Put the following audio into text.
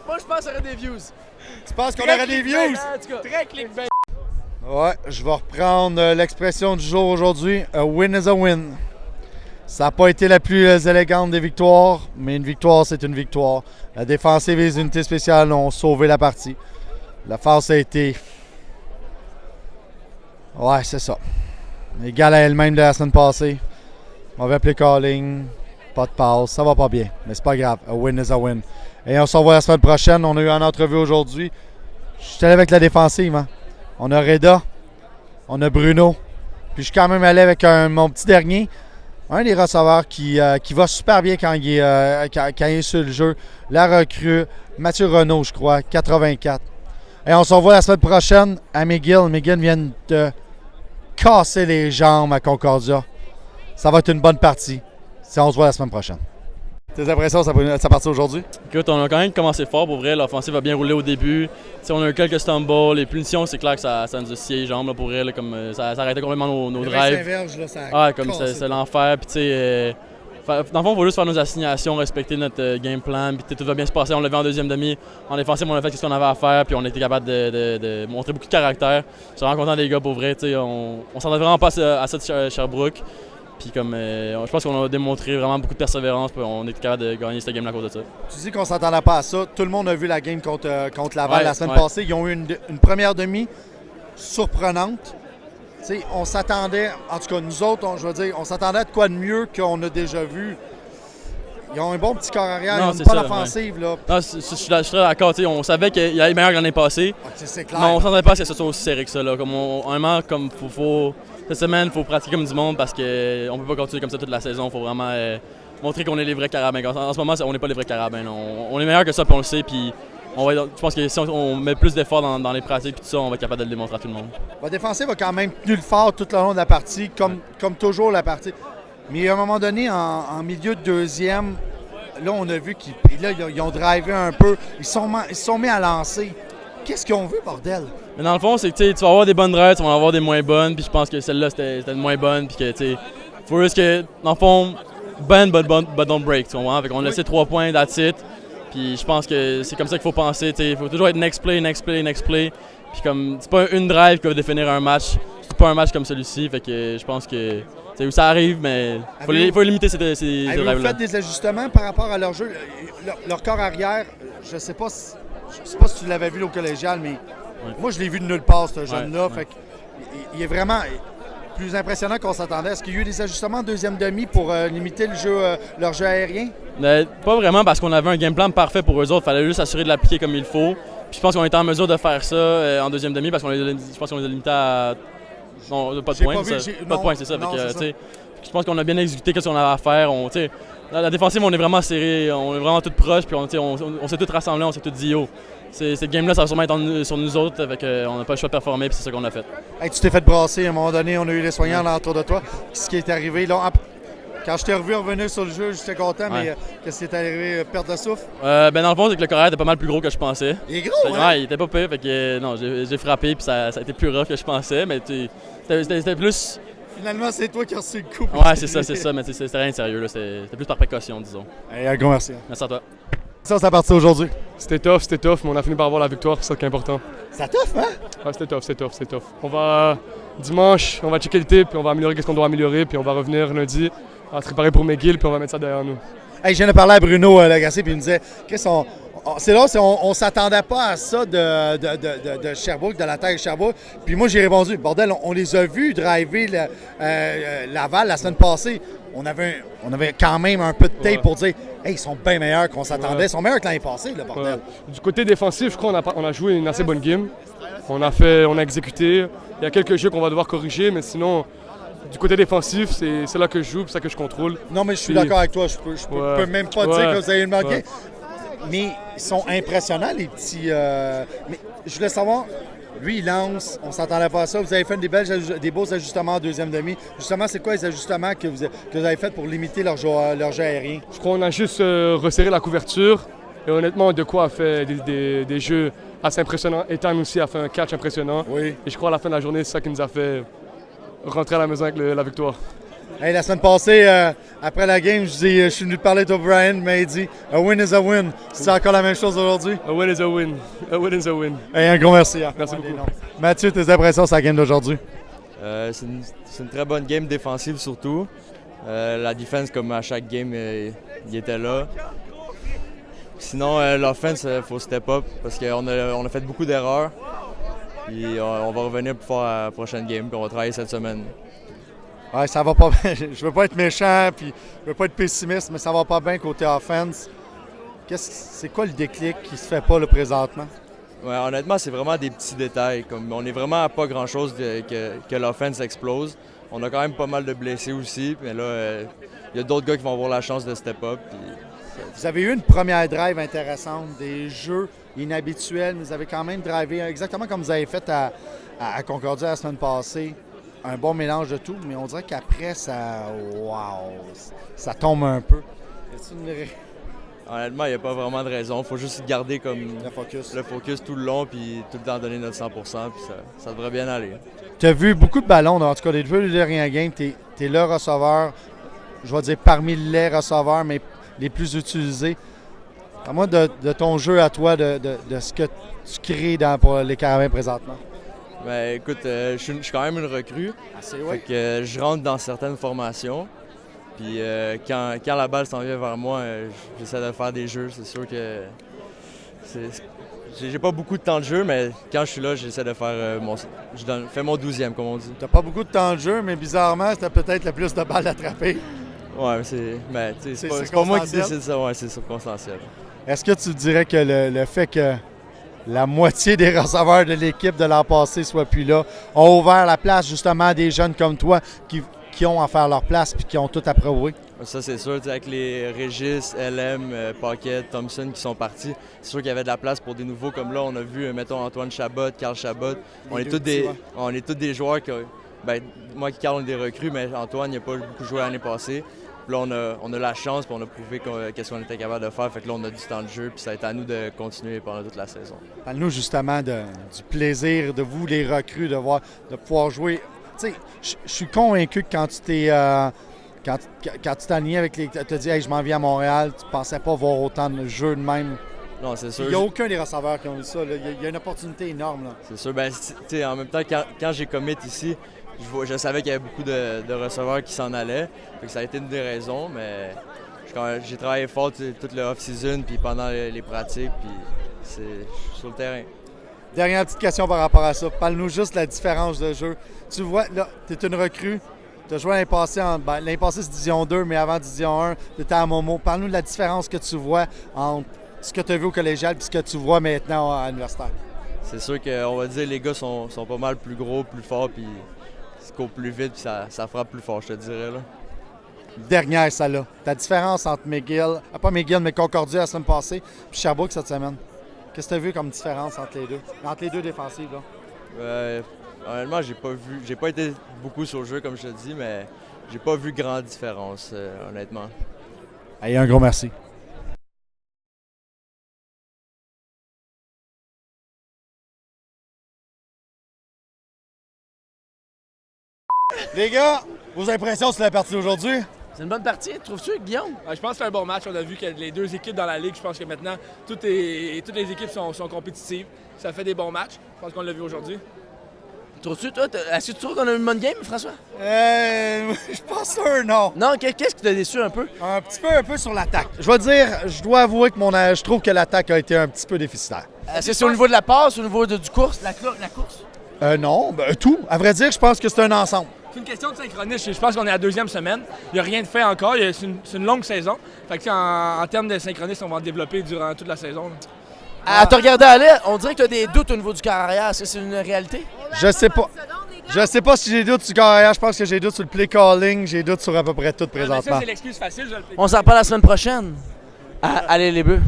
Moi, je pense qu'il y aurait des views. Tu penses qu'on aurait des views? Très clickbait. Ouais, je vais reprendre l'expression du jour aujourd'hui. A win is a win. Ça n'a pas été la plus élégante des victoires, mais une victoire, c'est une victoire. La défensive et les unités spéciales ont sauvé la partie. La force a été... Ouais, c'est ça. Égal à elle-même de la semaine passée. Mauvais play calling, pas de passe, ça va pas bien, mais c'est pas grave. A win is a win. Et on se revoit la semaine prochaine. On a eu une entrevue aujourd'hui. Je suis allé avec la défensive. Hein. On a Reda, on a Bruno. Puis je suis quand même allé avec mon petit dernier. Un des receveurs qui va super bien quand il est sur le jeu. La recrue, Mathieu Renaud, je crois, 84. Et on se revoit la semaine prochaine à McGill. McGill vient de casser les jambes à Concordia. Ça va être une bonne partie. On se voit la semaine prochaine. Tes impressions, ça partit aujourd'hui? Écoute, on a quand même commencé fort pour vrai. L'offensive a bien roulé au début. T'sais, on a eu quelques stumbles. Les punitions, c'est clair que ça nous a scié les jambes là, pour vrai. Là, comme, ça arrêtait complètement nos drives. C'est l'enfer. Puis, dans le fond, il faut juste faire nos assignations, respecter notre game plan. Puis tout va bien se passer. On l'a vu en deuxième demi. En défensive, on a fait ce qu'on avait à faire. Puis on a été capable de montrer beaucoup de caractère. Je suis vraiment content des gars pour vrai. On s'entendait vraiment pas à ça de Sherbrooke. Puis je pense qu'on a démontré vraiment beaucoup de persévérance, puis on est capable de gagner cette game-là à cause de ça. Tu dis qu'on s'attendait pas à ça. Tout le monde a vu la game contre Laval la semaine passée. Ils ont eu une première demi surprenante. T'sais, on s'attendait, en tout cas nous autres, on s'attendait à de quoi de mieux qu'on a déjà vu. Ils ont un bon petit corps arrière, ils ont une bonne offensive. Là. Non, je suis très d'accord. On savait qu'il allait meilleur que l'année passée. C'est clair. Mais on s'attendait pas à ce que ce soit aussi serré que ça. Là. Comme cette semaine, il faut pratiquer comme du monde parce qu'on ne peut pas continuer comme ça toute la saison. Il faut vraiment montrer qu'on est les vrais carabins. En ce moment, on n'est pas les vrais carabins. On est meilleur que ça, puis on le sait. Puis je pense que si on met plus d'efforts dans les pratiques, puis tout ça, on va être capable de le démontrer à tout le monde. Votre défensive a quand même tenu le fort tout le long de la partie, comme toujours la partie. Mais à un moment donné, en milieu de deuxième, là, on a vu qu'ils ont drivé un peu. Ils se sont mis à lancer. Qu'est-ce qu'ils ont vu, bordel? Mais dans le fond, c'est que tu vas avoir des bonnes drives, tu vas en avoir des moins bonnes, puis je pense que celle-là, c'était une moins bonne, puis que, tu sais, faut juste que, dans le fond, bend but don't break, tu vois. Fait qu'on a laissé 3 points, that's it. Puis je pense que c'est comme ça qu'il faut penser, tu sais. Il faut toujours être next play. Puis comme, c'est pas une drive qui va définir un match. C'est pas un match comme celui-ci, fait que je pense que, tu sais, ça arrive, mais il faut limiter ces drives-là. Avez-vous fait des ajustements par rapport à leur jeu? Leur corps arrière, je sais pas si tu l'avais vu au collégial, mais moi, je l'ai vu de nulle part, ce jeune-là. Fait il est vraiment plus impressionnant qu'on s'attendait. Est-ce qu'il y a eu des ajustements en deuxième demi pour limiter leur jeu aérien? Pas vraiment, parce qu'on avait un game plan parfait pour eux autres. Il fallait juste s'assurer de l'appliquer comme il faut. Puis je pense qu'on était en mesure de faire ça en deuxième demi, parce je pense qu'on les a limités à... Non, pas de points, pas de points, c'est ça. Je pense qu'on a bien exécuté ce qu'on avait à faire. La défensive, on est vraiment serré, on est vraiment tout proche, puis on s'est tous rassemblés, on s'est tous dit yo. Cette game-là, ça va sûrement être sur nous autres, avec, on n'a pas le choix de performer, puis c'est ça qu'on a fait. Hey, tu t'es fait brasser à un moment donné, on a eu les soignants autour de toi. Qu'est-ce qui est arrivé là? Quand je t'ai revu revenir sur le jeu, j'étais content, mais qu'est-ce qui est arrivé? Perte de souffle? Dans le fond, c'est que le corps était pas mal plus gros que je pensais. Il est gros, hein? Ouais, il était pas pire, fait que non, j'ai frappé, puis ça a été plus rough que je pensais, mais c'était plus... Finalement, c'est toi qui as reçu le coup. Ouais, c'est ça, mais c'était rien de sérieux, là. C'était plus par précaution, disons. Hey, un gros merci. Merci à toi. Ça partit aujourd'hui? C'était tough, mais on a fini par avoir la victoire, c'est ça qui est important. C'est tough, hein? Ouais, c'était tough. On va, dimanche, on va checker le tape, puis on va améliorer ce qu'on doit améliorer, puis on va revenir lundi, on va se préparer pour McGill, puis on va mettre ça derrière nous. Hey, je viens de parler à Bruno Lagacé, puis il me disait, Chris, on s'attendait pas à ça de Sherbrooke, de la terre de Sherbrooke. Puis moi, j'ai répondu, bordel, on les a vus driver Laval la semaine passée. On avait quand même un peu de tape pour dire, hey, ils sont bien meilleurs qu'on s'attendait. Ils sont meilleurs que l'année passée, le bordel. Ouais. Du côté défensif, je crois qu'on a joué une assez bonne game. On a exécuté. Il y a quelques jeux qu'on va devoir corriger, mais sinon, du côté défensif, c'est là que je joue, c'est ça que je contrôle. Non, mais je suis d'accord avec toi. Je peux même pas dire que vous avez marqué. Ouais. Mais ils sont impressionnants, les petits. Mais je voulais savoir, lui, il lance, on s'attendait pas à ça. Vous avez fait des beaux ajustements en deuxième demi. Justement, c'est quoi les ajustements que vous avez fait pour limiter leur jeu aérien? Je crois qu'on a juste resserré la couverture. Et honnêtement, De quoi a fait des jeux assez impressionnants. Ethan aussi a fait un catch impressionnant. Oui. Et je crois à la fin de la journée, c'est ça qui nous a fait rentrer à la maison avec la victoire. Hey, la semaine passée, après la game, je suis venu te parler d'O'Brien, mais il dit « A win is a win ». C'est encore la même chose aujourd'hui? A win is a win. A win is a win. Hey, un gros merci. Hein. Merci beaucoup. Mathieu, tes impressions sur la game d'aujourd'hui? C'est une très bonne game défensive surtout. La défense, comme à chaque game, il était là. Sinon, l'offense, il faut step up parce qu'on a fait beaucoup d'erreurs. Puis on va revenir pour faire la prochaine game, puis on va travailler cette semaine. Ouais, ça va pas bien. Je veux pas être méchant, puis je veux pas être pessimiste, mais ça va pas bien côté offense. C'est quoi le déclic qui se fait pas là, présentement? Ouais, honnêtement, c'est vraiment des petits détails. Comme on est vraiment à pas grand-chose que l'offense explose. On a quand même pas mal de blessés aussi, mais là, il y a d'autres gars qui vont avoir la chance de step up. Vous avez eu une première drive intéressante, des jeux inhabituels. Vous avez quand même drivé exactement comme vous avez fait à Concordia la semaine passée. Un bon mélange de tout, mais on dirait qu'après, ça tombe un peu. Honnêtement, il n'y a pas vraiment de raison. Il faut juste garder comme le focus tout le long puis tout le temps donner notre 100%, puis ça devrait bien aller. Tu as vu beaucoup de ballons, en tout cas, les deux dernières games. Tu es le receveur, je vais dire parmi les receveurs, mais les plus utilisés. À moi, de ton jeu à toi, de ce que tu crées pour les Carabins présentement. Ben, écoute, je suis quand même une recrue. Fait que je rentre dans certaines formations. Puis quand la balle s'en vient vers moi, j'essaie de faire des jeux. C'est sûr que j'ai pas beaucoup de temps de jeu, mais quand je suis là, j'essaie de faire fais mon 12e, comme on dit. T'as pas beaucoup de temps de jeu, mais bizarrement, c'était peut-être le plus de balles attrapées. Ouais, c'est pas moi qui décide ça, ouais, c'est circonstanciel. Est-ce que tu dirais que le fait que la moitié des receveurs de l'équipe de l'an passé soient plus là ont ouvert la place justement à des jeunes comme toi qui ont à faire leur place et qui ont tout approuvé? Ça, c'est sûr. Avec les Régis, LM, Paquette, Thompson qui sont partis, c'est sûr qu'il y avait de la place pour des nouveaux. Comme là, on a vu, mettons, Antoine Chabot, Carl Chabot. On est tous des joueurs qui... moi qui Carl, on est des recrues, mais Antoine, il n'a pas beaucoup joué l'année passée. Puis là, on a la chance, puis on a prouvé qu'est-ce qu'on était capable de faire. Fait que là, on a du temps de jeu, puis ça a été à nous de continuer pendant toute la saison. Parle-nous justement du plaisir de vous, les recrues, de pouvoir jouer. Tu sais, je suis convaincu que quand tu t'es aligné avec les... Tu as dit hey, « je m'en viens à Montréal », tu pensais pas voir autant de jeux de même. Non, c'est sûr. Il n'y a aucun des receveurs qui ont eu ça. Il y a une opportunité énorme. Là. C'est sûr. Ben, en même temps, quand j'ai commit ici, je savais qu'il y avait beaucoup de receveurs qui s'en allaient. Fait que ça a été une des raisons, mais j'ai travaillé fort toute le off-season puis pendant les pratiques, puis je suis sur le terrain. Dernière petite question par rapport à ça. Parle-nous juste de la différence de jeu. Tu vois, là, tu es une recrue. Tu as joué l'année passée, c'est Division 2, mais avant Division 1, tu étais à Momo. Parle-nous de la différence que tu vois entre ce que tu as vu au collégial et ce que tu vois maintenant à l'universitaire. C'est sûr qu'on va dire les gars sont pas mal plus gros, plus forts, puis ils courent plus vite, puis ça frappe plus fort, je te dirais. Là. Dernière, ça là. Ta différence entre McGill, pas McGill, mais Concordia la semaine passée, puis Sherbrooke cette semaine. Qu'est-ce que tu as vu comme différence entre les deux? Entre les deux défensives, là? Honnêtement, j'ai pas été beaucoup sur le jeu, comme je te dis, mais j'ai pas vu grande différence, honnêtement. Allez, un gros merci. Les gars, vos impressions sur la partie d'aujourd'hui? C'est une bonne partie, trouves-tu, Guillaume? Je pense que c'est un bon match. On a vu que les deux équipes dans la Ligue, je pense que maintenant, toutes les équipes sont compétitives. Ça fait des bons matchs. Je pense qu'on l'a vu aujourd'hui. Trouves-tu, toi, est-ce que tu trouves qu'on a eu une bonne game, François? Je suis pas sûr, non. Non, qu'est-ce qui t'a déçu un peu? Un peu sur l'attaque. Je dois avouer que je trouve que l'attaque a été un petit peu déficitaire. Est-ce que c'est au niveau de la passe, au niveau du course, la course? Non, tout. À vrai dire, je pense que c'est un ensemble. C'est une question de synchronisme. Je pense qu'on est à la deuxième semaine. Il n'y a rien de fait encore. C'est une longue saison. Fait que en termes de synchronisme, on va en développer durant toute la saison. À te regarder aller, on dirait que tu as des doutes au niveau du carrière. Est-ce que c'est une réalité? Je sais pas. Je sais pas si j'ai des doutes sur le carrière. Je pense que j'ai des doutes sur le play calling. J'ai des doutes sur à peu près tout présentement. Ça, c'est l'excuse facile. On s'en reparle la semaine prochaine. Allez les Bleus.